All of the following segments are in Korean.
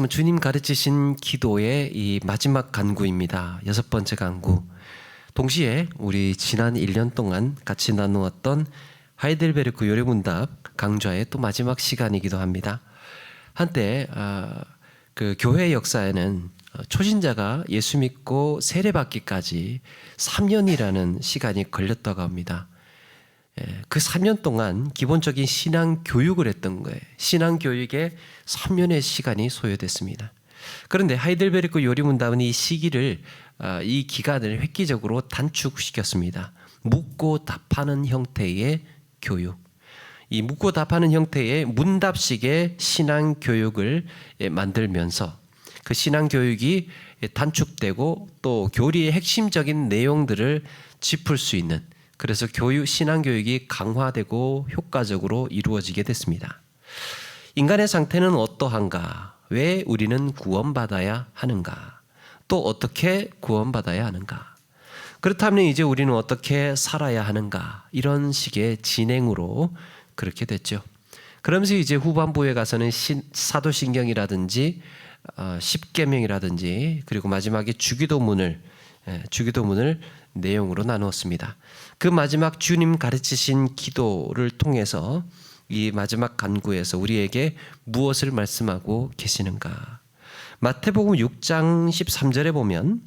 주님 가르치신 기도의 이 마지막 간구입니다. 6번째 간구. 동시에 우리 지난 1년 동안 같이 나누었던 하이델베르크 요리문답 강좌의 또 마지막 시간이기도 합니다. 한때 그 교회 역사에는 초신자가 예수 믿고 세례받기까지 3년이라는 시간이 걸렸다고 합니다. 그 3년 동안 기본적인 신앙 교육을 했던 거예요. 신앙 교육에 3년의 시간이 소요됐습니다. 그런데 하이델베르크 요리문답은 이 시기를, 이 기간을 획기적으로 단축시켰습니다. 묻고 답하는 형태의 교육. 이 묻고 답하는 형태의 문답식의 신앙 교육을 만들면서 그 신앙 교육이 단축되고 또 교리의 핵심적인 내용들을 짚을 수 있는, 그래서 신앙 교육이 강화되고 효과적으로 이루어지게 됐습니다. 인간의 상태는 어떠한가? 왜 우리는 구원받아야 하는가? 또 어떻게 구원받아야 하는가? 그렇다면 이제 우리는 어떻게 살아야 하는가? 이런 식의 진행으로 그렇게 됐죠. 그러면서 이제 후반부에 가서는 사도신경이라든지 십계명이라든지 그리고 마지막에 주기도문을 내용으로 나누었습니다. 그 마지막 주님 가르치신 기도를 통해서 이 마지막 간구에서 우리에게 무엇을 말씀하고 계시는가? 마태복음 6장 13절에 보면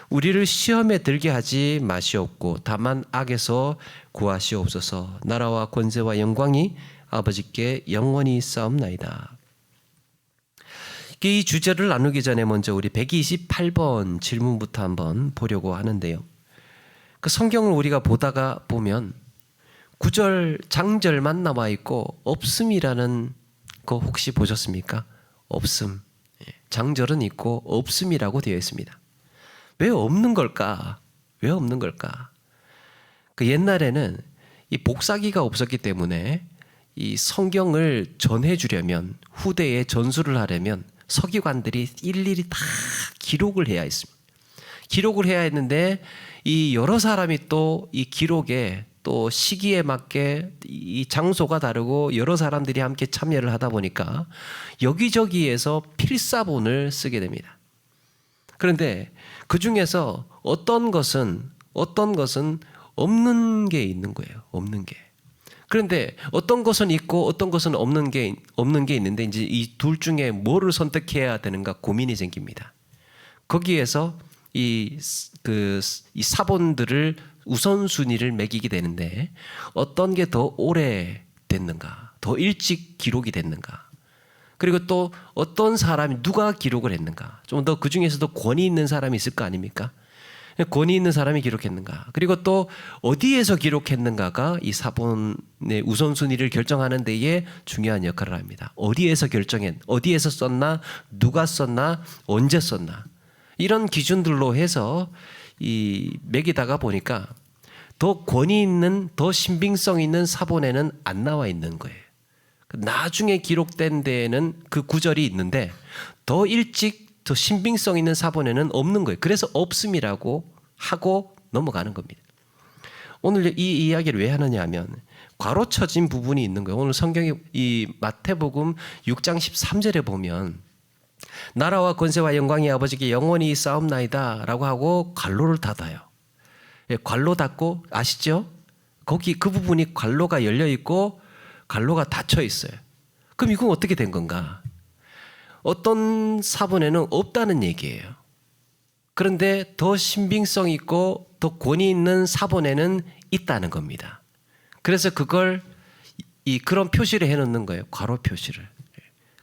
우리를 시험에 들게 하지 마시옵고 다만 악에서 구하시옵소서. 나라와 권세와 영광이 아버지께 영원히 있사옵나이다. 이 주제를 나누기 전에 먼저 우리 128번 질문부터 한번 보려고 하는데요. 그 성경을 우리가 보다가 보면 장절만 나와 있고 없음이라는 거 혹시 보셨습니까? 없음. 장절은 있고 없음이라고 되어 있습니다. 왜 없는 걸까? 왜 없는 걸까? 그 옛날에는 이 복사기가 없었기 때문에 이 성경을 전해주려면, 후대에 전수를 하려면 서기관들이 일일이 다 기록을 해야 했습니다. 기록을 해야 했는데 이 여러 사람이 또 이 기록에 또 시기에 맞게 이 장소가 다르고 여러 사람들이 함께 참여를 하다 보니까 여기저기에서 필사본을 쓰게 됩니다. 그런데 그 중에서 어떤 것은 없는 게 있는 거예요. 없는 게. 그런데 어떤 것은 있고 어떤 것은 없는 게 있는데 이제 이 둘 중에 뭐를 선택해야 되는가 고민이 생깁니다. 거기에서 이 사본들을 우선순위를 매기게 되는데 어떤 게 더 오래 됐는가, 더 일찍 기록이 됐는가, 그리고 또 어떤 사람이 누가 기록을 했는가, 좀 더 그 중에서도 권위 있는 사람이 있을 거 아닙니까? 권위 있는 사람이 기록했는가, 그리고 또 어디에서 기록했는가가 이 사본의 우선순위를 결정하는 데에 중요한 역할을 합니다. 어디에서 썼나, 누가 썼나, 언제 썼나, 이런 기준들로 해서 이 매기다가 보니까 더 권위 있는, 더 신빙성 있는 사본에는 안 나와 있는 거예요. 나중에 기록된 데에는 그 구절이 있는데 더 일찍 더 신빙성 있는 사본에는 없는 거예요. 그래서 없음이라고 하고 넘어가는 겁니다. 오늘 이 이야기를 왜 하느냐 하면 괄호쳐진 부분이 있는 거예요. 오늘 성경이 이 마태복음 6장 13절에 보면 나라와 권세와 영광이 아버지께 영원히 있사옵나이다 라고 하고 괄호를 닫아요. 괄호 닫고 아시죠? 거기 그 부분이 괄호가 열려 있고 괄호가 닫혀 있어요. 그럼 이건 어떻게 된 건가? 어떤 사본에는 없다는 얘기예요. 그런데 더 신빙성 있고 더 권위 있는 사본에는 있다는 겁니다. 그래서 그걸 그런 표시를 해놓는 거예요. 괄호 표시를.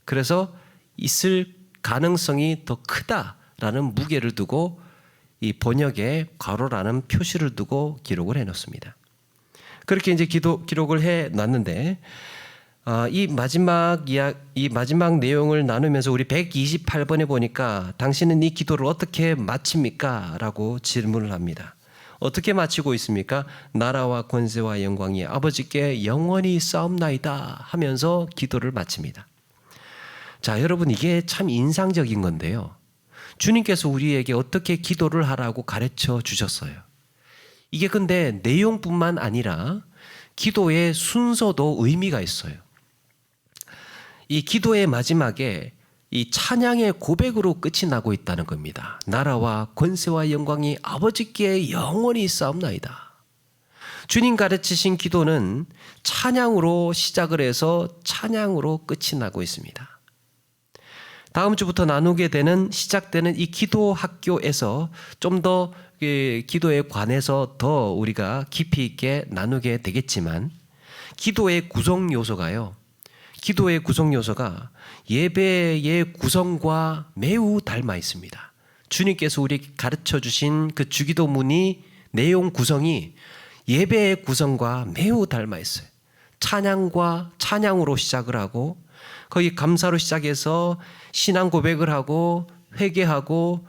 그래서 있을 가능성이 더 크다라는 무게를 두고 이 번역에 괄호라는 표시를 두고 기록을 해놓습니다. 그렇게 이제 기록을 해놨는데 이 마지막 내용을 나누면서 우리 128번에 보니까 당신은 이 기도를 어떻게 마칩니까? 라고 질문을 합니다. 어떻게 마치고 있습니까? 나라와 권세와 영광이 아버지께 영원히 있사옵나이다 하면서 기도를 마칩니다. 자, 여러분, 이게 참 인상적인 건데요. 주님께서 우리에게 어떻게 기도를 하라고 가르쳐 주셨어요. 이게 근데 내용뿐만 아니라 기도의 순서도 의미가 있어요. 이 기도의 마지막에 이 찬양의 고백으로 끝이 나고 있다는 겁니다. 나라와 권세와 영광이 아버지께 영원히 있사옵나이다. 주님 가르치신 기도는 찬양으로 시작을 해서 찬양으로 끝이 나고 있습니다. 다음 주부터 나누게 되는 시작되는 이 기도 학교에서 좀 더 기도에 관해서 더 우리가 깊이 있게 나누게 되겠지만 기도의 구성 요소가요. 기도의 구성 요소가 예배의 구성과 매우 닮아 있습니다. 주님께서 우리 가르쳐 주신 그 주기도문이 내용 구성이 예배의 구성과 매우 닮아 있어요. 찬양으로 시작을 하고 거기 감사로 시작해서 신앙 고백을 하고 회개하고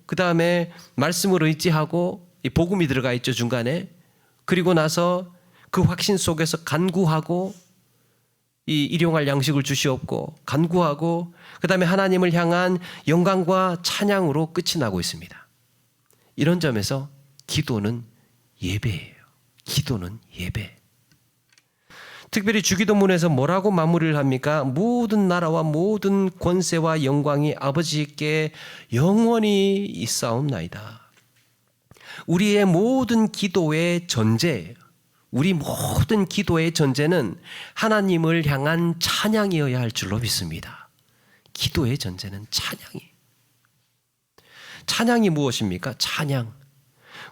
그 다음에 말씀을 의지하고 이 복음이 들어가 있죠, 중간에. 그리고 나서 그 확신 속에서 간구하고 이 일용할 양식을 주시옵고 간구하고 그 다음에 하나님을 향한 영광과 찬양으로 끝이 나고 있습니다. 이런 점에서 기도는 예배예요. 기도는 예배. 특별히 주기도문에서 뭐라고 마무리를 합니까? 모든 나라와 모든 권세와 영광이 아버지께 영원히 있사옵나이다. 우리의 모든 기도의 전제예요. 우리 모든 기도의 전제는 하나님을 향한 찬양이어야 할 줄로 믿습니다. 기도의 전제는 찬양이에요. 찬양이 무엇입니까? 찬양.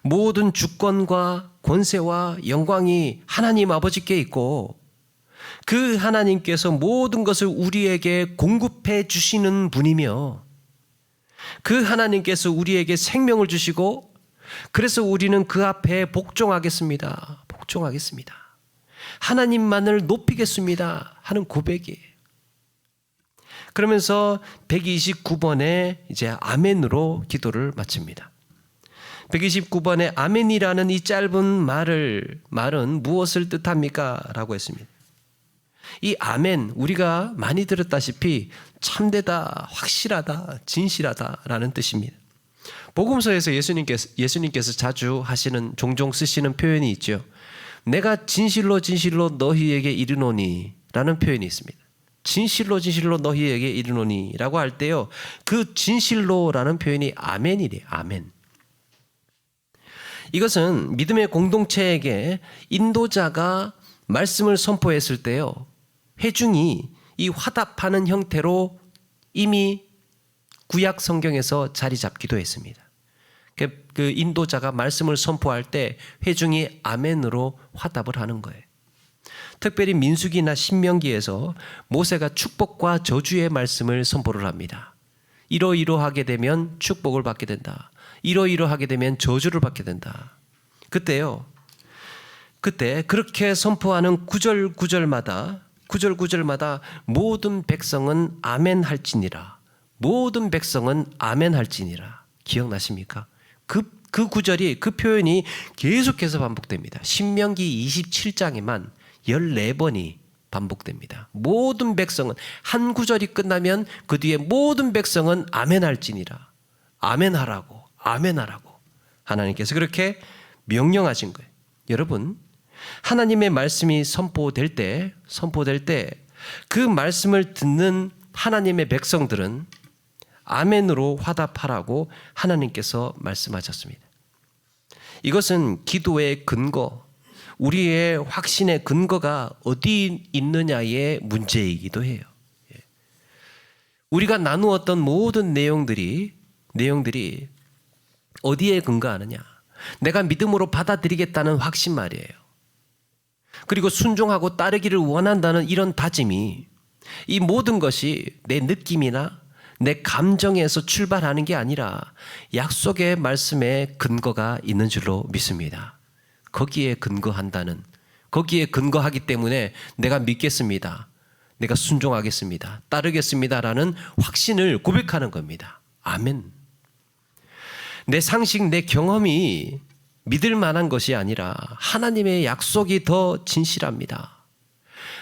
모든 주권과 권세와 영광이 하나님 아버지께 있고 그 하나님께서 모든 것을 우리에게 공급해 주시는 분이며 그 하나님께서 우리에게 생명을 주시고 그래서 우리는 그 앞에 복종하겠습니다. 하나님만을 높이겠습니다 하는 고백이에요. 그러면서 129번에 이제 아멘으로 기도를 마칩니다. 129번에 아멘이라는 이 짧은 말은 무엇을 뜻합니까? 라고 했습니다. 이 아멘, 우리가 많이 들었다시피 참되다, 확실하다, 진실하다라는 뜻입니다. 복음서에서 예수님께서 자주 종종 쓰시는 표현이 있죠. 내가 진실로 너희에게 이르노니 라는 표현이 있습니다. 진실로 너희에게 이르노니 라고 할 때요. 그 진실로라는 표현이 아멘이래요. 아멘. 이것은 믿음의 공동체에게 인도자가 말씀을 선포했을 때요. 회중이 이 화답하는 형태로 이미 구약 성경에서 자리 잡기도 했습니다. 그 인도자가 말씀을 선포할 때 회중이 아멘으로 화답을 하는 거예요. 특별히 민수기나 신명기에서 모세가 축복과 저주의 말씀을 선포를 합니다. 이러이러하게 되면 축복을 받게 된다. 이러이러하게 되면 저주를 받게 된다. 그때 그렇게 선포하는 구절마다 모든 백성은 아멘할지니라. 모든 백성은 아멘할지니라. 기억나십니까? 그 구절이, 그 표현이 계속해서 반복됩니다. 신명기 27장에만 14번이 반복됩니다. 모든 백성은, 한 구절이 끝나면 그 뒤에 모든 백성은 아멘할지니라. 아멘하라고 하나님께서 그렇게 명령하신 거예요. 여러분, 하나님의 말씀이 선포될 때 그 말씀을 듣는 하나님의 백성들은 아멘으로 화답하라고 하나님께서 말씀하셨습니다. 이것은 기도의 근거, 우리의 확신의 근거가 어디 있느냐의 문제이기도 해요. 우리가 나누었던 모든 내용들이 어디에 근거하느냐? 내가 믿음으로 받아들이겠다는 확신 말이에요. 그리고 순종하고 따르기를 원한다는 이런 다짐이, 이 모든 것이 내 느낌이나 내 감정에서 출발하는 게 아니라 약속의 말씀에 근거가 있는 줄로 믿습니다. 거기에 근거하기 때문에 내가 믿겠습니다. 내가 순종하겠습니다. 따르겠습니다라는 확신을 고백하는 겁니다. 아멘. 내 상식, 내 경험이 믿을 만한 것이 아니라 하나님의 약속이 더 진실합니다.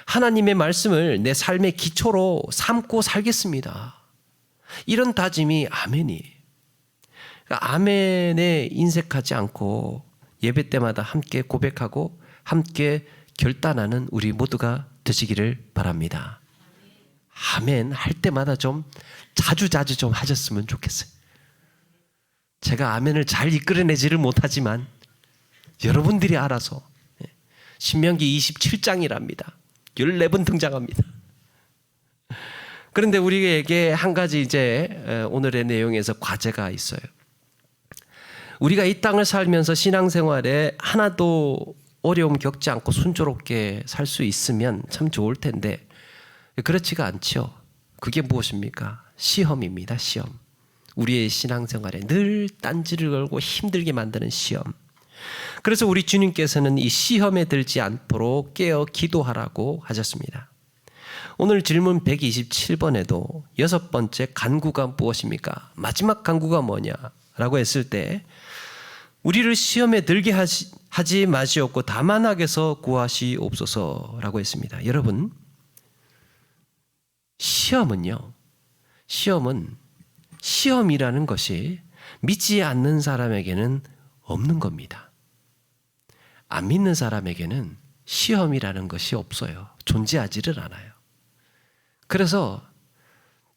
하나님의 말씀을 내 삶의 기초로 삼고 살겠습니다. 이런 다짐이 아멘이에요. 그러니까 아멘에 인색하지 않고 예배 때마다 함께 고백하고 함께 결단하는 우리 모두가 되시기를 바랍니다. 아멘 할 때마다 좀 자주 좀 하셨으면 좋겠어요. 제가 아멘을 잘 이끌어내지를 못하지만 여러분들이 알아서 신명기 27장이랍니다. 14번 등장합니다. 그런데 우리에게 한 가지 이제 오늘의 내용에서 과제가 있어요. 우리가 이 땅을 살면서 신앙생활에 하나도 어려움 겪지 않고 순조롭게 살 수 있으면 참 좋을 텐데 그렇지가 않죠. 그게 무엇입니까? 시험입니다. 시험. 우리의 신앙생활에 늘 딴지를 걸고 힘들게 만드는 시험. 그래서 우리 주님께서는 이 시험에 들지 않도록 깨어 기도하라고 하셨습니다. 오늘 질문 127번에도 6번째 간구가 무엇입니까? 마지막 간구가 뭐냐라고 했을 때 우리를 시험에 들게 하지 마시옵고 다만 악에서 구하시옵소서라고 했습니다. 여러분, 시험이라는 것이 믿지 않는 사람에게는 없는 겁니다. 안 믿는 사람에게는 시험이라는 것이 없어요. 존재하지를 않아요. 그래서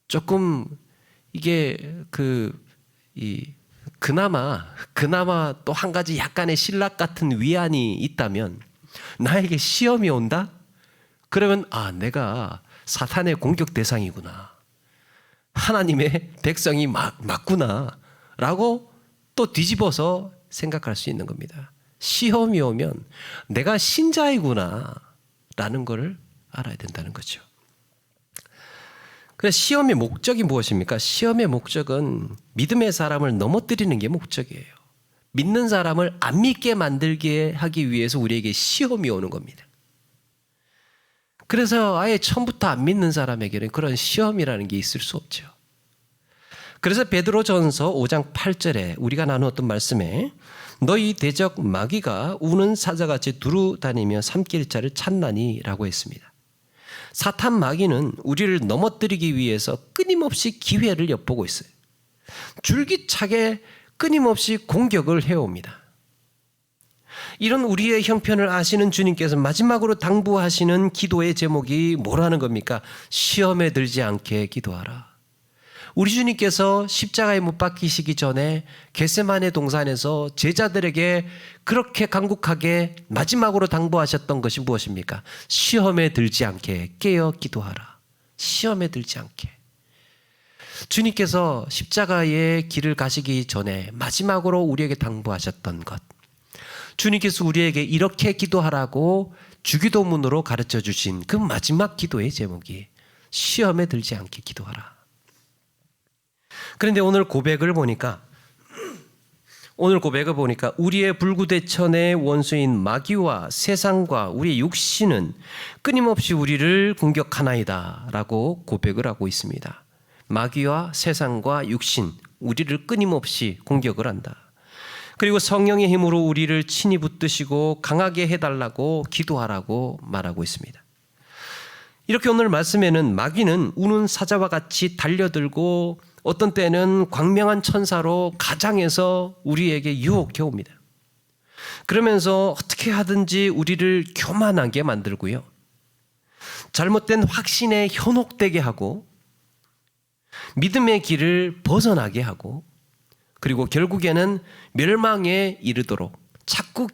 조금 이게 그나마 또 한 가지 약간의 신락 같은 위안이 있다면 나에게 시험이 온다? 그러면 내가 사탄의 공격 대상이구나. 하나님의 백성이 맞구나. 라고 또 뒤집어서 생각할 수 있는 겁니다. 시험이 오면 내가 신자이구나. 라는 것을 알아야 된다는 거죠. 그래서 시험의 목적이 무엇입니까? 시험의 목적은 믿음의 사람을 넘어뜨리는 게 목적이에요. 믿는 사람을 안 믿게 만들게 하기 위해서 우리에게 시험이 오는 겁니다. 그래서 아예 처음부터 안 믿는 사람에게는 그런 시험이라는 게 있을 수 없죠. 그래서 베드로전서 5장 8절에 우리가 나누었던 말씀에 너희 대적 마귀가 우는 사자같이 두루다니며 삼킬 자를 찾나니 라고 했습니다. 사탄 마귀는 우리를 넘어뜨리기 위해서 끊임없이 기회를 엿보고 있어요. 줄기차게 끊임없이 공격을 해옵니다. 이런 우리의 형편을 아시는 주님께서 마지막으로 당부하시는 기도의 제목이 뭐라는 겁니까? 시험에 들지 않게 기도하라. 우리 주님께서 십자가에 못 박히시기 전에 겟세마네 동산에서 제자들에게 그렇게 간곡하게 마지막으로 당부하셨던 것이 무엇입니까? 시험에 들지 않게 깨어 기도하라. 시험에 들지 않게. 주님께서 십자가의 길을 가시기 전에 마지막으로 우리에게 당부하셨던 것. 주님께서 우리에게 이렇게 기도하라고 주기도문으로 가르쳐 주신 그 마지막 기도의 제목이 시험에 들지 않게 기도하라. 그런데 오늘 고백을 보니까 우리의 불구대천의 원수인 마귀와 세상과 우리의 육신은 끊임없이 우리를 공격하나이다 라고 고백을 하고 있습니다. 마귀와 세상과 육신, 우리를 끊임없이 공격을 한다. 그리고 성령의 힘으로 우리를 친히 붙드시고 강하게 해달라고 기도하라고 말하고 있습니다. 이렇게 오늘 말씀에는 마귀는 우는 사자와 같이 달려들고 어떤 때는 광명한 천사로 가장해서 우리에게 유혹해 옵니다. 그러면서 어떻게 하든지 우리를 교만하게 만들고요. 잘못된 확신에 현혹되게 하고 믿음의 길을 벗어나게 하고 그리고 결국에는 멸망에 이르도록 자꾸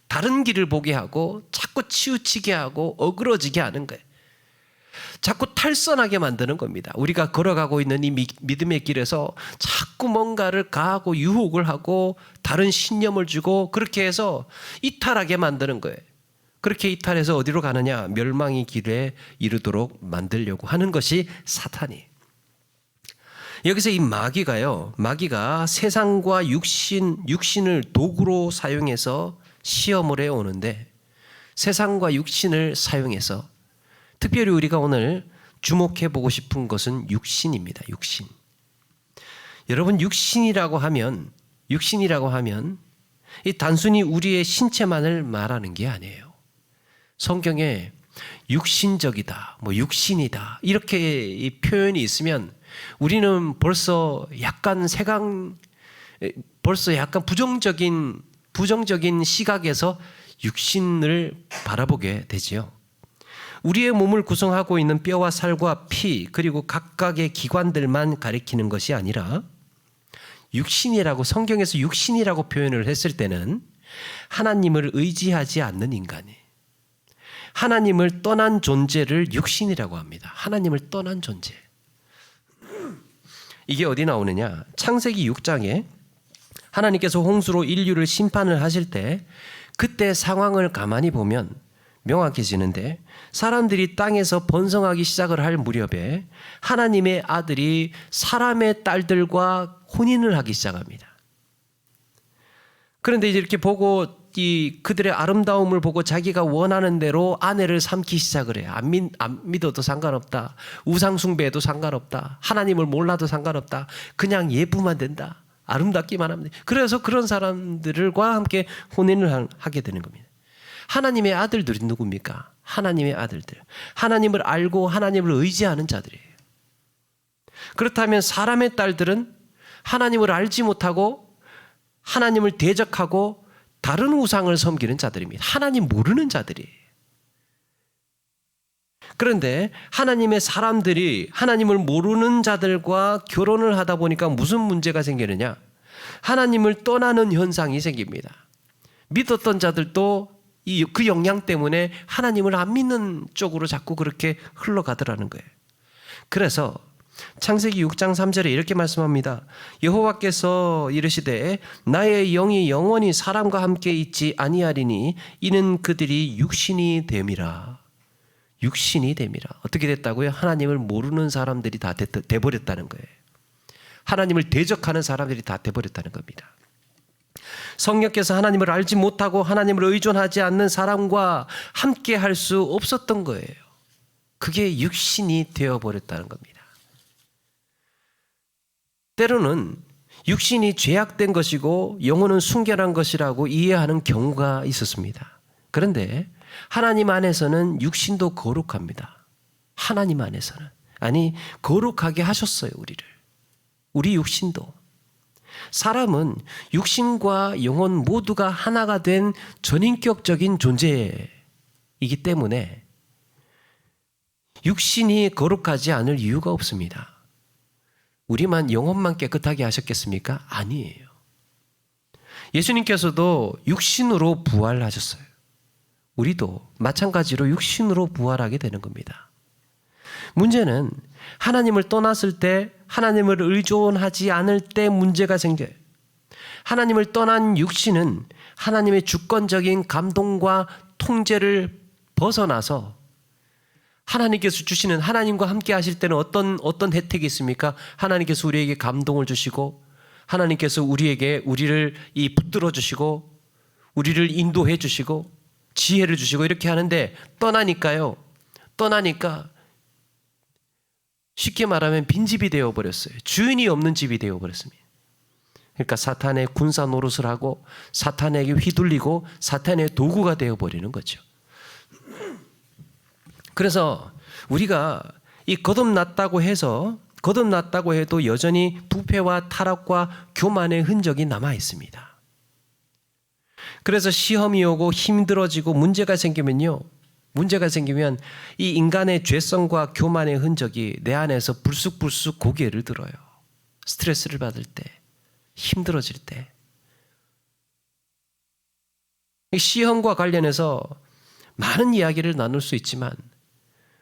다른 길을 보게 하고 자꾸 치우치게 하고 어그러지게 하는 거예요. 자꾸 탈선하게 만드는 겁니다. 우리가 걸어가고 있는 이 믿음의 길에서 자꾸 뭔가를 가하고 유혹을 하고 다른 신념을 주고 그렇게 해서 이탈하게 만드는 거예요. 그렇게 이탈해서 어디로 가느냐? 멸망의 길에 이르도록 만들려고 하는 것이 사탄이에요. 여기서 이 마귀가 세상과 육신을 도구로 사용해서 시험을 해오는데 세상과 육신을 사용해서 특별히 우리가 오늘 주목해 보고 싶은 것은 육신입니다. 육신. 여러분 육신이라고 하면 이 단순히 우리의 신체만을 말하는 게 아니에요. 성경에 육신적이다, 육신이다 이렇게 이 표현이 있으면 우리는 벌써 약간 부정적인 시각에서 육신을 바라보게 되지요. 우리의 몸을 구성하고 있는 뼈와 살과 피 그리고 각각의 기관들만 가리키는 것이 아니라 육신이라고 성경에서 육신이라고 표현을 했을 때는 하나님을 의지하지 않는 인간이 하나님을 떠난 존재를 육신이라고 합니다. 하나님을 떠난 존재. 이게 어디 나오느냐? 창세기 6장에 하나님께서 홍수로 인류를 심판을 하실 때 그때 상황을 가만히 보면 명확해지는데 사람들이 땅에서 번성하기 시작을 할 무렵에 하나님의 아들이 사람의 딸들과 혼인을 하기 시작합니다. 그런데 이제 이렇게 보고 그들의 아름다움을 보고 자기가 원하는 대로 아내를 삼기 시작을 해요. 안 믿어도 상관없다. 우상 숭배해도 상관없다. 하나님을 몰라도 상관없다. 그냥 예쁘면 된다. 아름답기만 하면 돼. 그래서 그런 사람들과 함께 혼인을 하게 되는 겁니다. 하나님의 아들들이 누굽니까? 하나님의 아들들. 하나님을 알고 하나님을 의지하는 자들이에요. 그렇다면 사람의 딸들은 하나님을 알지 못하고 하나님을 대적하고 다른 우상을 섬기는 자들입니다. 하나님 모르는 자들이에요. 그런데 하나님의 사람들이 하나님을 모르는 자들과 결혼을 하다 보니까 무슨 문제가 생기느냐? 하나님을 떠나는 현상이 생깁니다. 믿었던 자들도 그 영향 때문에 하나님을 안 믿는 쪽으로 자꾸 그렇게 흘러가더라는 거예요. 그래서 창세기 6장 3절에 이렇게 말씀합니다. 여호와께서 이르시되 나의 영이 영원히 사람과 함께 있지 아니하리니 이는 그들이 육신이 됨이라. 육신이 됨이라. 어떻게 됐다고요? 하나님을 모르는 사람들이 다 돼버렸다는 거예요. 하나님을 대적하는 사람들이 다 돼버렸다는 겁니다. 성령께서 하나님을 알지 못하고 하나님을 의존하지 않는 사람과 함께 할 수 없었던 거예요. 그게 육신이 되어버렸다는 겁니다. 때로는 육신이 죄악된 것이고 영혼은 순결한 것이라고 이해하는 경우가 있었습니다. 그런데 하나님 안에서는 육신도 거룩합니다. 하나님 안에서는. 아니, 거룩하게 하셨어요, 우리를. 우리 육신도. 사람은 육신과 영혼 모두가 하나가 된 전인격적인 존재이기 때문에 육신이 거룩하지 않을 이유가 없습니다. 우리만 영혼만 깨끗하게 하셨겠습니까? 아니에요. 예수님께서도 육신으로 부활하셨어요. 우리도 마찬가지로 육신으로 부활하게 되는 겁니다. 문제는 하나님을 떠났을 때 하나님을 의존하지 않을 때 문제가 생겨요. 하나님을 떠난 육신은 하나님의 주권적인 감동과 통제를 벗어나서 하나님께서 주시는 하나님과 함께 하실 때는 어떤 혜택이 있습니까? 하나님께서 우리에게 감동을 주시고 하나님께서 우리를 붙들어 주시고 우리를 인도해 주시고 지혜를 주시고 이렇게 하는데 떠나니까 쉽게 말하면 빈집이 되어버렸어요. 주인이 없는 집이 되어버렸습니다. 그러니까 사탄의 군사 노릇을 하고 사탄에게 휘둘리고 사탄의 도구가 되어버리는 거죠. 그래서 우리가 이 거듭났다고 해도 여전히 부패와 타락과 교만의 흔적이 남아 있습니다. 그래서 시험이 오고 힘들어지고 문제가 생기면 이 인간의 죄성과 교만의 흔적이 내 안에서 불쑥불쑥 고개를 들어요. 스트레스를 받을 때, 힘들어질 때. 시험과 관련해서 많은 이야기를 나눌 수 있지만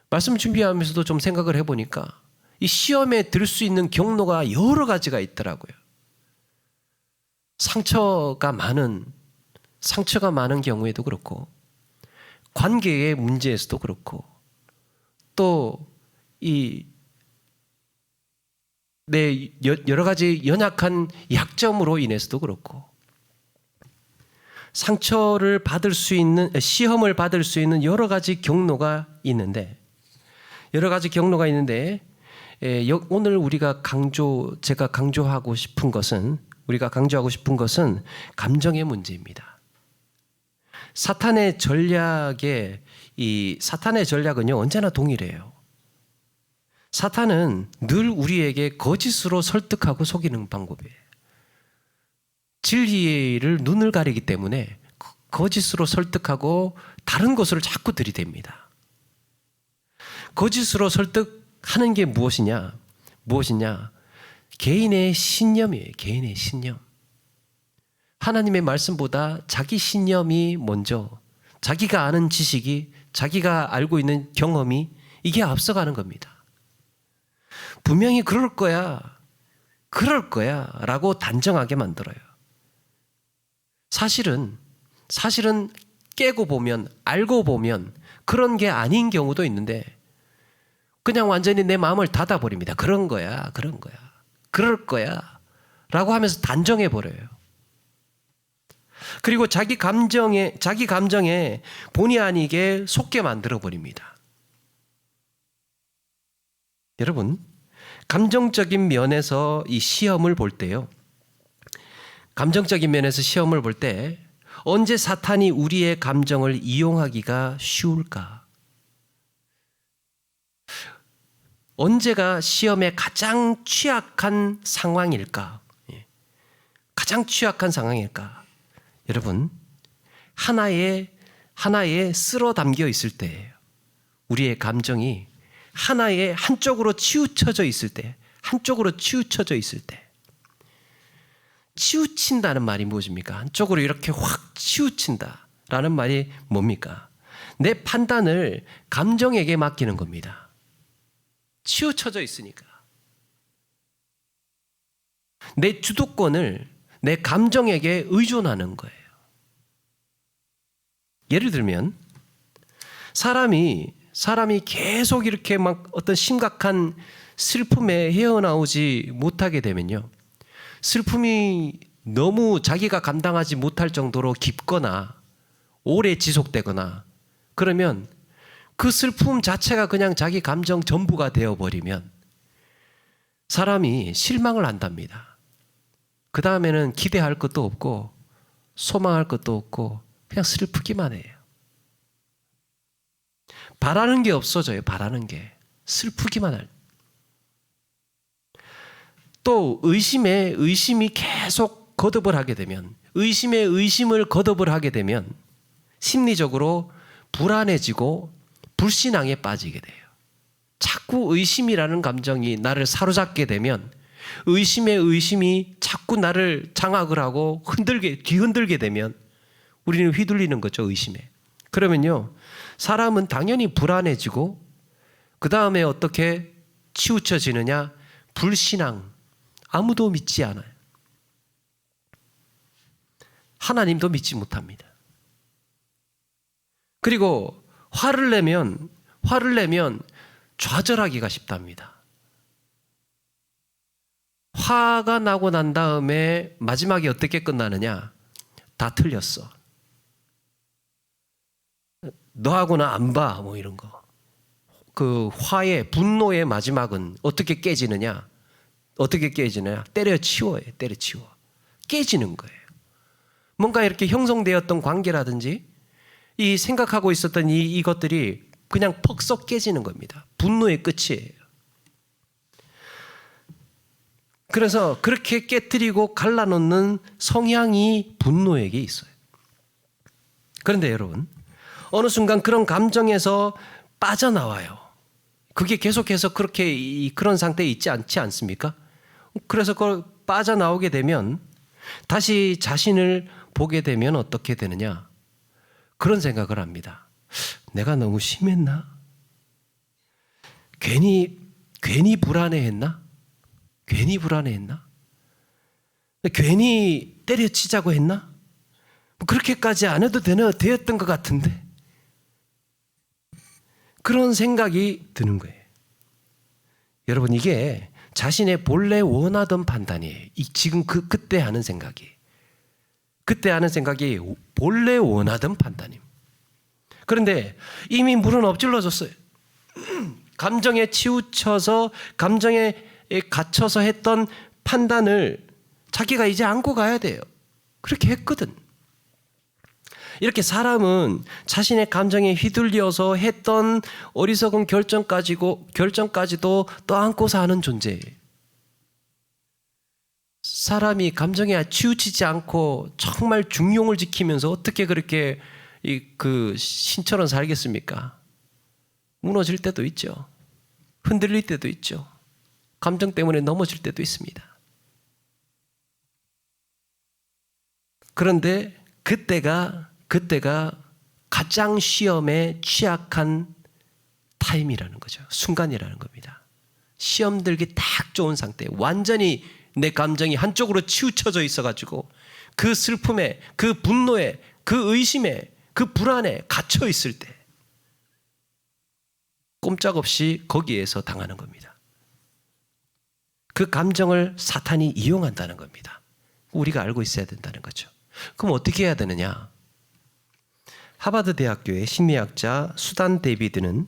말씀 준비하면서도 좀 생각을 해보니까 이 시험에 들 수 있는 경로가 여러 가지가 있더라고요. 상처가 많은 경우에도 그렇고 관계의 문제에서도 그렇고 또 내 여러 가지 연약한 약점으로 인해서도 그렇고 시험을 받을 수 있는 여러 가지 경로가 있는데 오늘 우리가 제가 강조하고 싶은 것은 감정의 문제입니다. 사탄의 전략은요 언제나 동일해요. 사탄은 늘 우리에게 거짓으로 설득하고 속이는 방법이에요. 진리를 눈을 가리기 때문에 거짓으로 설득하고 다른 것으로 자꾸 들이댑니다. 거짓으로 설득하는 게 무엇이냐? 개인의 신념이에요. 개인의 신념. 하나님의 말씀보다 자기 신념이 먼저, 자기가 아는 지식이, 자기가 알고 있는 경험이 이게 앞서가는 겁니다. 분명히 그럴 거야 라고 단정하게 만들어요. 사실은 깨고 보면, 알고 보면 그런 게 아닌 경우도 있는데 그냥 완전히 내 마음을 닫아버립니다. 그럴 거야 라고 하면서 단정해버려요. 그리고 자기 감정에 본의 아니게 속게 만들어버립니다. 여러분, 감정적인 면에서 이 시험을 볼 때요. 감정적인 면에서 시험을 볼 때 언제 사탄이 우리의 감정을 이용하기가 쉬울까? 언제가 시험의 가장 취약한 상황일까? 가장 취약한 상황일까? 여러분, 하나에 쓸어 담겨 있을 때예요. 우리의 감정이 한쪽으로 치우쳐져 있을 때, 치우친다는 말이 무엇입니까? 한쪽으로 이렇게 확 치우친다라는 말이 뭡니까? 내 판단을 감정에게 맡기는 겁니다. 치우쳐져 있으니까. 내 주도권을 내 감정에게 의존하는 거예요. 예를 들면 사람이 계속 이렇게 막 어떤 심각한 슬픔에 헤어나오지 못하게 되면요. 슬픔이 너무 자기가 감당하지 못할 정도로 깊거나 오래 지속되거나 그러면 그 슬픔 자체가 그냥 자기 감정 전부가 되어버리면 사람이 실망을 한답니다. 그 다음에는 기대할 것도 없고 소망할 것도 없고 그냥 슬프기만 해요. 바라는 게 없어져요. 바라는 게. 슬프기만 할. 또 의심이 계속 거듭을 하게 되면, 의심에 의심을 거듭을 하게 되면 심리적으로 불안해지고 불신앙에 빠지게 돼요. 자꾸 의심이라는 감정이 나를 사로잡게 되면 의심의 의심이 자꾸 나를 장악을 하고 뒤흔들게 되면 우리는 휘둘리는 거죠. 의심에. 그러면요, 사람은 당연히 불안해지고 그 다음에 어떻게 치우쳐지느냐? 불신앙. 아무도 믿지 않아요. 하나님도 믿지 못합니다. 그리고 화를 내면 좌절하기가 쉽답니다. 화가 나고 난 다음에 마지막에 어떻게 끝나느냐? 다 틀렸어. 너하고는 안 봐. 뭐 이런 거. 그 화의 분노의 마지막은 어떻게 깨지느냐? 때려치워요. 깨지는 거예요. 뭔가 이렇게 형성되었던 관계라든지 이 생각하고 있었던 이것들이 그냥 퍽썩 깨지는 겁니다. 분노의 끝이에요. 그래서 그렇게 깨뜨리고 갈라놓는 성향이 분노에게 있어요. 그런데 여러분, 어느 순간 그런 감정에서 빠져나와요. 그게 계속해서 그런 상태에 있지 않지 않습니까? 그래서 그걸 빠져나오게 되면 다시 자신을 보게 되면 어떻게 되느냐? 그런 생각을 합니다. 내가 너무 심했나? 괜히 불안해했나? 괜히 때려치자고 했나? 그렇게까지 안 해도 되었던 것 같은데. 그런 생각이 드는 거예요. 여러분, 이게 자신의 본래 원하던 판단이에요. 지금 그때 하는 생각이 본래 원하던 판단임. 그런데 이미 물은 엎질러졌어요. 감정에 치우쳐서 감정에 갇혀서 했던 판단을 자기가 이제 안고 가야 돼요. 그렇게 했거든. 이렇게 사람은 자신의 감정에 휘둘려서 했던 어리석은 결정까지도 떠안고 사는 존재예요. 사람이 감정에 치우치지 않고 정말 중용을 지키면서 어떻게 그렇게 신처럼 살겠습니까? 무너질 때도 있죠. 흔들릴 때도 있죠. 감정 때문에 넘어질 때도 있습니다. 그런데 그때가 가장 시험에 취약한 타임이라는 거죠. 순간이라는 겁니다. 시험 들기 딱 좋은 상태, 완전히 내 감정이 한쪽으로 치우쳐져 있어가지고 그 슬픔에, 그 분노에, 그 의심에, 그 불안에 갇혀 있을 때 꼼짝없이 거기에서 당하는 겁니다. 그 감정을 사탄이 이용한다는 겁니다. 우리가 알고 있어야 된다는 거죠. 그럼 어떻게 해야 되느냐? 하버드 대학교의 심리학자 수단 데이비드는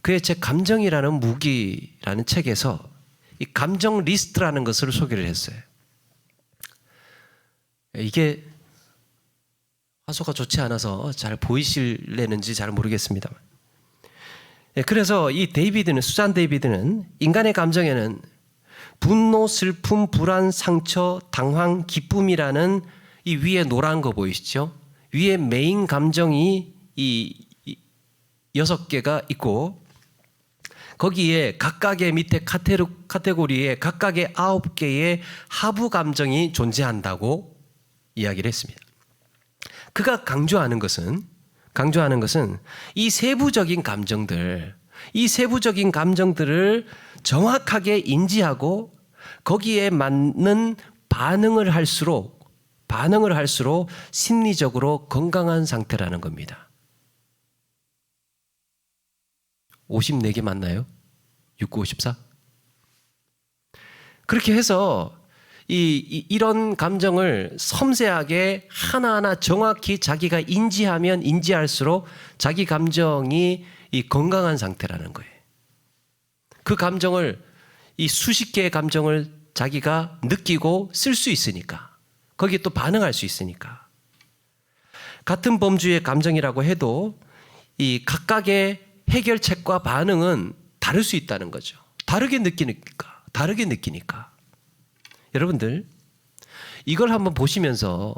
그의 책 감정이라는 무기라는 책에서 이 감정 리스트라는 것을 소개를 했어요. 이게 화소가 좋지 않아서 잘 보이실래는지 잘 모르겠습니다만, 그래서 이 수잔 데이비드는 인간의 감정에는 분노, 슬픔, 불안, 상처, 당황, 기쁨이라는 이 위에 노란 거 보이시죠? 위에 메인 감정이 이 6개가 있고 거기에 각각의 밑에 카테고리에 각각의 9개의 하부 감정이 존재한다고 이야기를 했습니다. 그가 강조하는 것은 이 세부적인 감정들을 정확하게 인지하고 거기에 맞는 반응을 할수록 심리적으로 건강한 상태라는 겁니다. 54개 맞나요? 69, 54? 그렇게 해서 이런 감정을 섬세하게 하나하나 정확히 자기가 인지하면 인지할수록 자기 감정이 이 건강한 상태라는 거예요. 그 감정을, 이 수십 개의 감정을 자기가 느끼고 쓸 수 있으니까, 거기에 또 반응할 수 있으니까. 같은 범주의 감정이라고 해도 이 각각의 해결책과 반응은 다를 수 있다는 거죠. 다르게 느끼니까. 여러분들, 이걸 한번 보시면서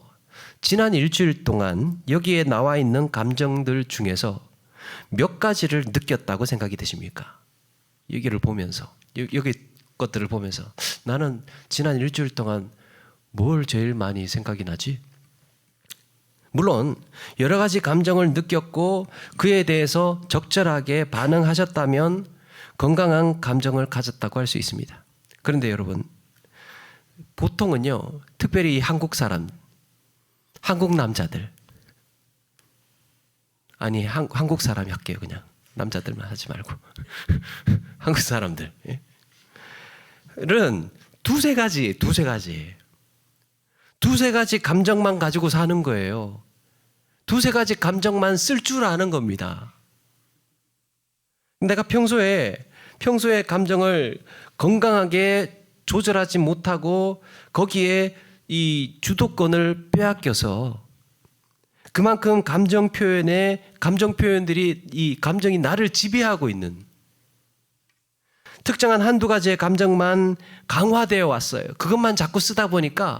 지난 일주일 동안 여기에 나와 있는 감정들 중에서 몇 가지를 느꼈다고 생각이 되십니까? 여기를 보면서, 여기 것들을 보면서 나는 지난 일주일 동안 뭘 제일 많이 생각이 나지? 물론 여러 가지 감정을 느꼈고 그에 대해서 적절하게 반응하셨다면 건강한 감정을 가졌다고 할 수 있습니다. 그런데 여러분, 보통은요, 특별히 한국 남자들, 아니 한국 사람이 할게요. 그냥 남자들만 하지 말고 한국 사람들은 두세 가지 감정만 가지고 사는 거예요. 두세 가지 감정만 쓸 줄 아는 겁니다. 내가 평소에 감정을 건강하게 조절하지 못하고 거기에 이 주도권을 빼앗겨서 그만큼 감정 표현들이 이 감정이 나를 지배하고 있는, 특정한 한두 가지의 감정만 강화되어 왔어요. 그것만 자꾸 쓰다 보니까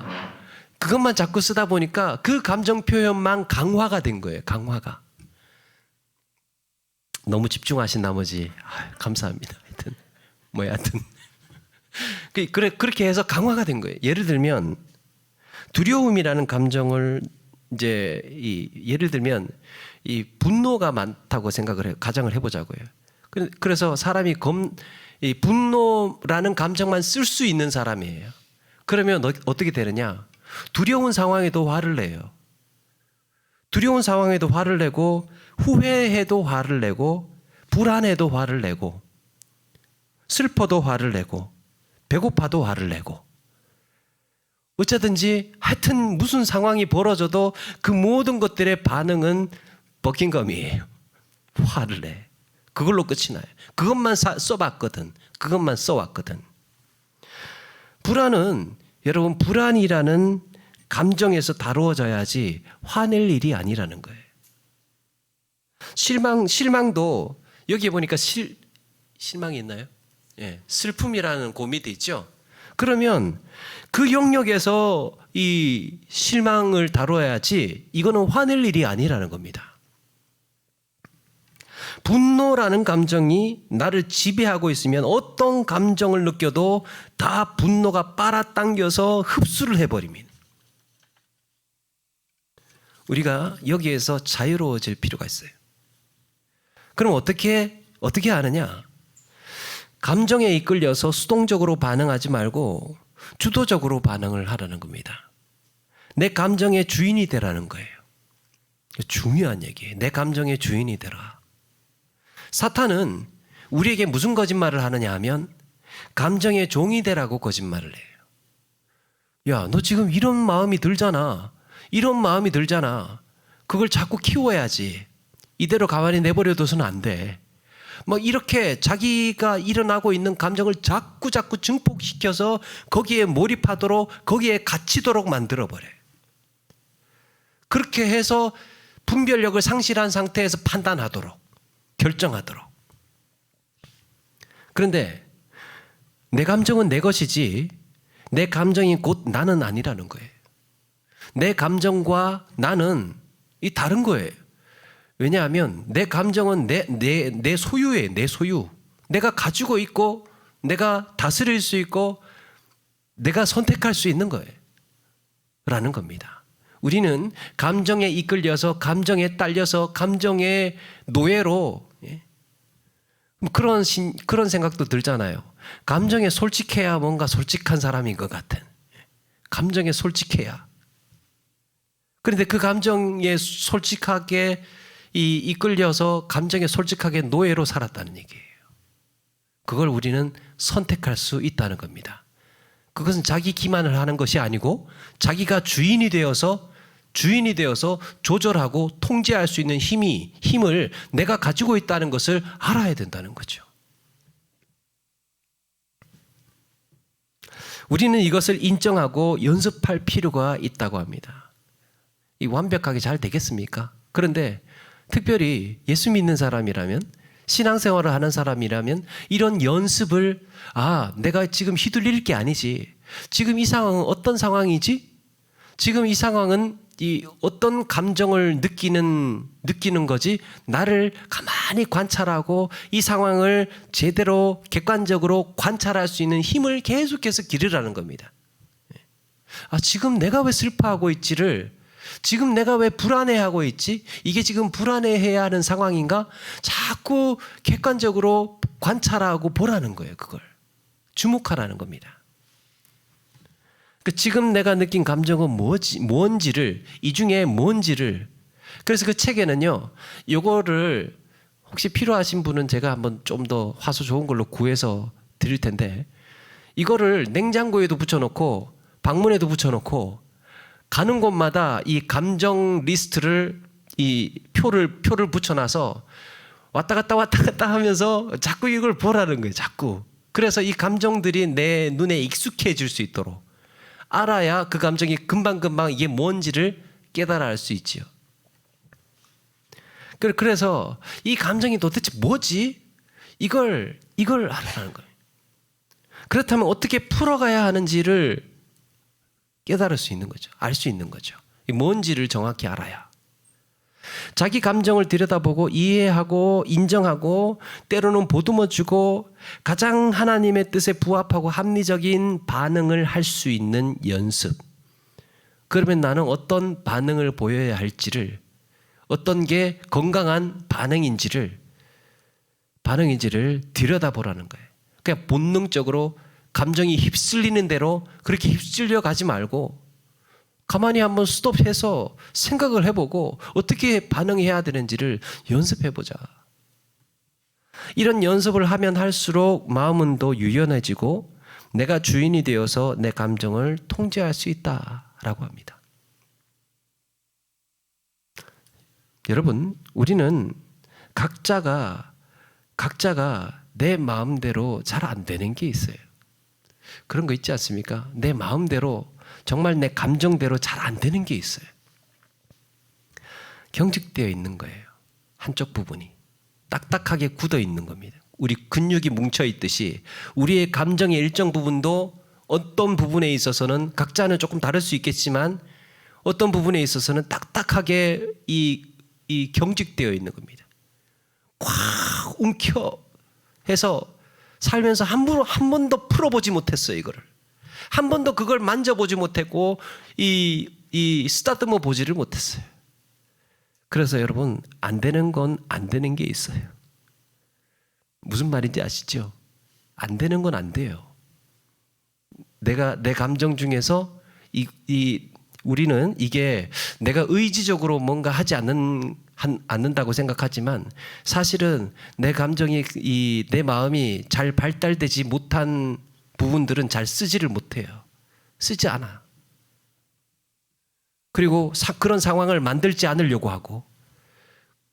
그 감정 표현만 강화가 된 거예요. 강화가. 너무 집중하신 나머지 감사합니다. 하여튼 그렇게 해서 강화가 된 거예요. 예를 들면 두려움이라는 감정을 예를 들면 이 분노가 많다고 가정을 해보자고요. 그래서 사람이 이 분노라는 감정만 쓸 수 있는 사람이에요. 그러면 어떻게 되느냐? 두려운 상황에도 화를 내요. 두려운 상황에도 화를 내고, 후회해도 화를 내고, 불안해도 화를 내고, 슬퍼도 화를 내고, 배고파도 화를 내고, 어쩌든지 하여튼 무슨 상황이 벌어져도 그 모든 것들의 반응은 버킹검이에요. 화를 내. 그걸로 끝이 나요. 그것만 써왔거든. 불안은, 여러분, 불안이라는 감정에서 다루어져야지 화낼 일이 아니라는 거예요. 실망도 여기에 보니까 실망이 있나요? 예, 슬픔이라는 그 밑에 있죠. 그러면 그 영역에서 이 실망을 다뤄야지 이거는 화낼 일이 아니라는 겁니다. 분노라는 감정이 나를 지배하고 있으면 어떤 감정을 느껴도 다 분노가 빨아당겨서 흡수를 해버립니다. 우리가 여기에서 자유로워질 필요가 있어요. 그럼 어떻게 하느냐? 감정에 이끌려서 수동적으로 반응하지 말고 주도적으로 반응을 하라는 겁니다. 내 감정의 주인이 되라는 거예요. 중요한 얘기예요. 내 감정의 주인이 되라. 사탄은 우리에게 무슨 거짓말을 하느냐 하면 감정의 종이 되라고 거짓말을 해요. 야, 너 지금 이런 마음이 들잖아. 이런 마음이 들잖아. 그걸 자꾸 키워야지. 이대로 가만히 내버려둬서는 안 돼. 뭐 이렇게 자기가 일어나고 있는 감정을 자꾸 증폭시켜서 거기에 몰입하도록, 거기에 갇히도록 만들어버려요. 그렇게 해서 분별력을 상실한 상태에서 판단하도록, 결정하도록. 그런데 내 감정은 내 것이지 내 감정이 곧 나는 아니라는 거예요. 내 감정과 나는 다른 거예요. 왜냐하면 내 감정은 내 소유예요. 내 소유. 내가 가지고 있고 내가 다스릴 수 있고 내가 선택할 수 있는 거예요. 라는 겁니다. 우리는 감정에 이끌려서 감정에 딸려서 감정의 노예로 그런 생각도 들잖아요. 감정에 솔직해야 뭔가 솔직한 사람인 것 같은. 감정에 솔직해야. 그런데 그 감정에 솔직하게 이끌려서 감정에 솔직하게 노예로 살았다는 얘기예요. 그걸 우리는 선택할 수 있다는 겁니다. 그것은 자기 기만을 하는 것이 아니고 자기가 주인이 되어서 조절하고 통제할 수 있는 힘을 내가 가지고 있다는 것을 알아야 된다는 거죠. 우리는 이것을 인정하고 연습할 필요가 있다고 합니다. 완벽하게 잘 되겠습니까? 그런데 특별히 예수 믿는 사람이라면, 신앙생활을 하는 사람이라면 이런 연습을 내가 지금 휘둘릴 게 아니지. 지금 이 상황은 어떤 상황이지? 지금 이 상황은 어떤 감정을 느끼는 거지? 나를 가만히 관찰하고 이 상황을 제대로 객관적으로 관찰할 수 있는 힘을 계속해서 기르라는 겁니다. 지금 내가 왜 슬퍼하고 있지를, 지금 내가 왜 불안해하고 있지? 이게 지금 불안해해야 하는 상황인가? 자꾸 객관적으로 관찰하고 보라는 거예요. 그걸 주목하라는 겁니다. 지금 내가 느낀 감정은 뭔지를, 이 중에 뭔지를. 그래서 그 책에는요, 요거를 혹시 필요하신 분은 제가 한번 좀 더 화소 좋은 걸로 구해서 드릴 텐데, 이거를 냉장고에도 붙여놓고 방문에도 붙여놓고 가는 곳마다 이 감정 리스트를, 이 표를 붙여놔서 왔다 갔다 하면서 자꾸 이걸 보라는 거예요. 자꾸. 그래서 이 감정들이 내 눈에 익숙해질 수 있도록 알아야 그 감정이 금방 이게 뭔지를 깨달아 알 수 있지요. 그래서 이 감정이 도대체 뭐지? 이걸 알아라는 거예요. 그렇다면 어떻게 풀어가야 하는지를 깨달을 수 있는 거죠. 알 수 있는 거죠. 뭔지를 정확히 알아야. 자기 감정을 들여다보고 이해하고 인정하고 때로는 보듬어주고 가장 하나님의 뜻에 부합하고 합리적인 반응을 할 수 있는 연습. 그러면 나는 어떤 반응을 보여야 할지를, 어떤 게 건강한 반응인지를 들여다보라는 거예요. 그냥 본능적으로 감정이 휩쓸리는 대로 그렇게 휩쓸려 가지 말고 가만히 한번 스톱해서 생각을 해보고 어떻게 반응해야 되는지를 연습해보자. 이런 연습을 하면 할수록 마음은 더 유연해지고 내가 주인이 되어서 내 감정을 통제할 수 있다라고 합니다. 여러분, 우리는 각자가 내 마음대로 잘 안 되는 게 있어요. 그런 거 있지 않습니까? 내 마음대로, 정말 내 감정대로 잘 안 되는 게 있어요. 경직되어 있는 거예요. 한쪽 부분이 딱딱하게 굳어 있는 겁니다. 우리 근육이 뭉쳐 있듯이 우리의 감정의 일정 부분도 어떤 부분에 있어서는 각자는 조금 다를 수 있겠지만 어떤 부분에 있어서는 딱딱하게 이 경직되어 있는 겁니다. 꽉 움켜 해서 살면서 한 번도 풀어보지 못했어요. 이거를 한 번도 그걸 만져보지 못했고 이 쓰다듬어 보지를 못했어요. 그래서 여러분, 안 되는 건 안 되는 게 있어요. 무슨 말인지 아시죠? 안 되는 건 안 돼요. 내가 내 감정 중에서 우리는 이게 내가 의지적으로 뭔가 하지 않는다고 생각하지만 사실은 내 감정이 내 마음이 잘 발달되지 못한 부분들은 잘 쓰지를 못해요. 쓰지 않아. 그리고 그런 상황을 만들지 않으려고 하고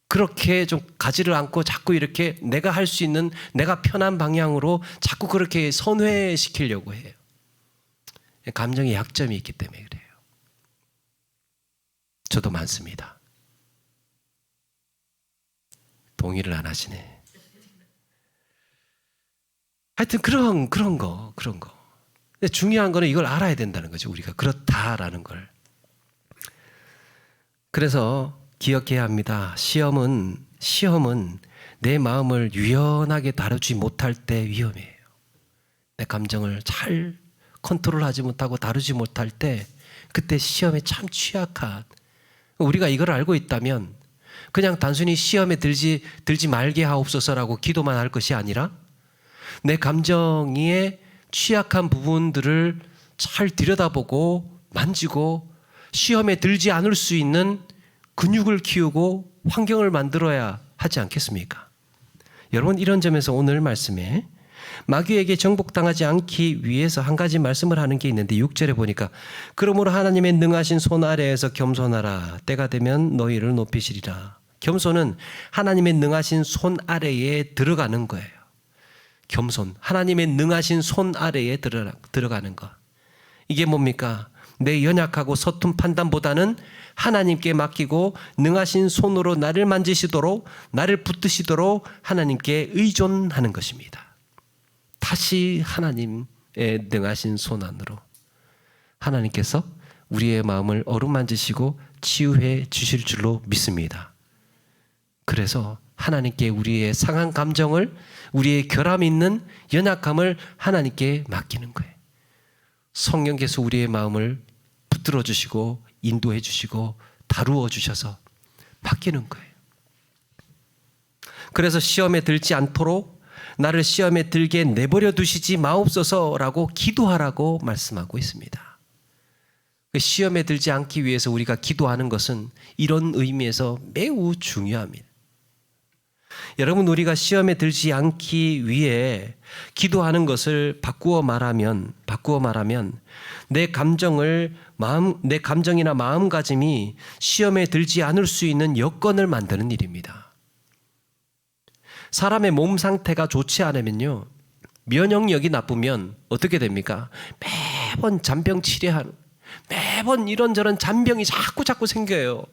그렇게 좀 가지를 않고 자꾸 이렇게 내가 할 수 있는 내가 편한 방향으로 자꾸 그렇게 선회시키려고 해요. 감정의 약점이 있기 때문에 그래요. 저도 많습니다. 동의를 안 하시네. 하여튼 그런 거. 근데 중요한 거는 이걸 알아야 된다는 거죠. 우리가 그렇다라는 걸. 그래서 기억해야 합니다. 시험은 내 마음을 유연하게 다루지 못할 때 위험해요. 내 감정을 잘 컨트롤하지 못하고 다루지 못할 때 그때 시험에 참 취약한, 우리가 이걸 알고 있다면 그냥 단순히 시험에 들지 말게 하옵소서라고 기도만 할 것이 아니라 내 감정에 취약한 부분들을 잘 들여다보고 만지고 시험에 들지 않을 수 있는 근육을 키우고 환경을 만들어야 하지 않겠습니까? 여러분, 이런 점에서 오늘 말씀에 마귀에게 정복당하지 않기 위해서 한 가지 말씀을 하는 게 있는데 6절에 보니까 그러므로 하나님의 능하신 손 아래에서 겸손하라. 때가 되면 너희를 높이시리라. 겸손은 하나님의 능하신 손 아래에 들어가는 거예요. 겸손, 하나님의 능하신 손 아래에 들어가는 것. 이게 뭡니까? 내 연약하고 서툰 판단보다는 하나님께 맡기고 능하신 손으로 나를 만지시도록, 나를 붙드시도록 하나님께 의존하는 것입니다. 다시 하나님의 능하신 손 안으로 하나님께서 우리의 마음을 어루만지시고 치유해 주실 줄로 믿습니다. 그래서 하나님께 우리의 상한 감정을, 우리의 결함 있는 연약함을 하나님께 맡기는 거예요. 성령께서 우리의 마음을 붙들어 주시고 인도해 주시고 다루어 주셔서 바뀌는 거예요. 그래서 시험에 들지 않도록 나를 시험에 들게 내버려 두시지 마옵소서라고 기도하라고 말씀하고 있습니다. 시험에 들지 않기 위해서 우리가 기도하는 것은 이런 의미에서 매우 중요합니다. 여러분, 우리가 시험에 들지 않기 위해 기도하는 것을 바꾸어 말하면 내 감정이나 마음가짐이 시험에 들지 않을 수 있는 여건을 만드는 일입니다. 사람의 몸 상태가 좋지 않으면요, 면역력이 나쁘면 어떻게 됩니까? 매번 잔병 치료하는, 매번 이런저런 잔병이 자꾸 생겨요.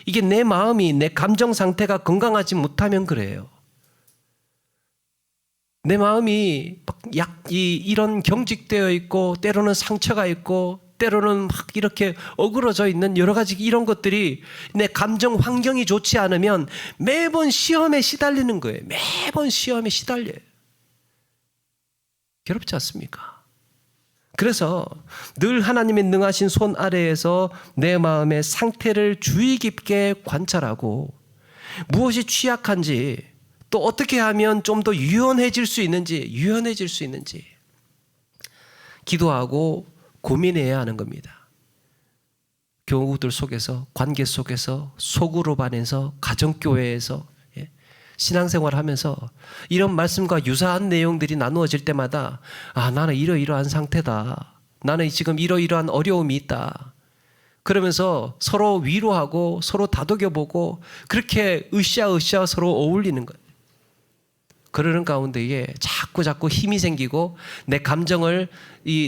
이게 내 마음이, 내 감정 상태가 건강하지 못하면 그래요. 내 마음이 이런 경직되어 있고, 때로는 상처가 있고, 때로는 막 이렇게 어그러져 있는 여러 가지 이런 것들이 내 감정 환경이 좋지 않으면 매번 시험에 시달리는 거예요. 매번 시험에 시달려요. 괴롭지 않습니까? 그래서 늘 하나님의 능하신 손 아래에서 내 마음의 상태를 주의 깊게 관찰하고 무엇이 취약한지, 또 어떻게 하면 좀 더 유연해질 수 있는지 기도하고 고민해야 하는 겁니다. 교우들 속에서, 관계 속에서, 소그룹 안에서, 가정교회에서, 신앙생활을 하면서 이런 말씀과 유사한 내용들이 나누어질 때마다 나는 이러이러한 상태다. 나는 지금 이러이러한 어려움이 있다. 그러면서 서로 위로하고 서로 다독여보고 그렇게 으쌰으쌰 서로 어울리는 거예요. 그러는 가운데에 자꾸 힘이 생기고 내 감정을,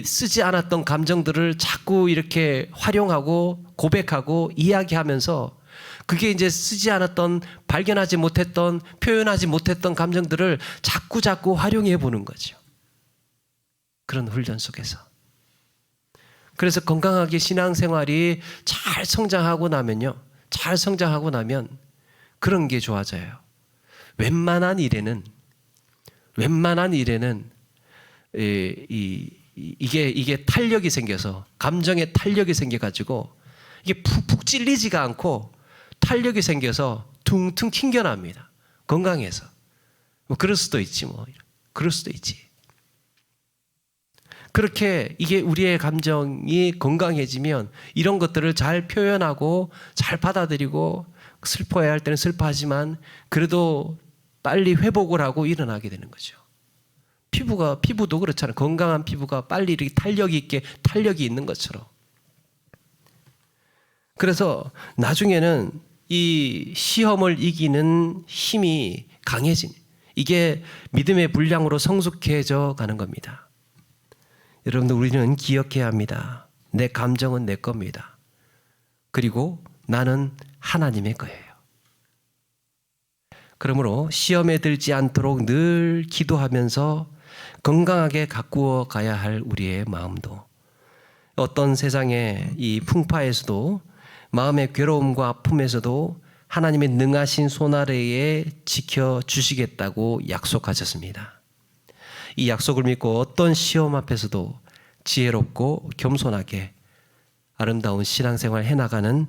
쓰지 않았던 감정들을 자꾸 이렇게 활용하고 고백하고 이야기하면서 그게 이제 쓰지 않았던, 발견하지 못했던, 표현하지 못했던 감정들을 자꾸 활용해 보는 거죠. 그런 훈련 속에서. 그래서 건강하게 신앙생활이 잘 성장하고 나면 그런 게 좋아져요. 웬만한 일에는 이게 탄력이 생겨서, 감정에 탄력이 생겨가지고 이게 푹푹 찔리지가 않고 탄력이 생겨서 퉁퉁 튕겨납니다. 건강해서. 뭐 그럴 수도 있지 뭐. 그럴 수도 있지. 그렇게 이게 우리의 감정이 건강해지면 이런 것들을 잘 표현하고 잘 받아들이고, 슬퍼해야 할 때는 슬퍼하지만 그래도 빨리 회복을 하고 일어나게 되는 거죠. 피부도 그렇잖아요. 건강한 피부가 빨리 이렇게 탄력이 있는 것처럼. 그래서 나중에는 이 시험을 이기는 힘이 강해진, 이게 믿음의 분량으로 성숙해져 가는 겁니다. 여러분들, 우리는 기억해야 합니다. 내 감정은 내 겁니다. 그리고 나는 하나님의 거예요. 그러므로 시험에 들지 않도록 늘 기도하면서 건강하게 가꾸어 가야 할 우리의 마음도, 어떤 세상의 이 풍파에서도, 마음의 괴로움과 아픔에서도 하나님의 능하신 손 아래에 지켜주시겠다고 약속하셨습니다. 이 약속을 믿고 어떤 시험 앞에서도 지혜롭고 겸손하게 아름다운 신앙생활 해나가는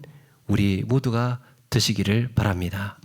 우리 모두가 되시기를 바랍니다.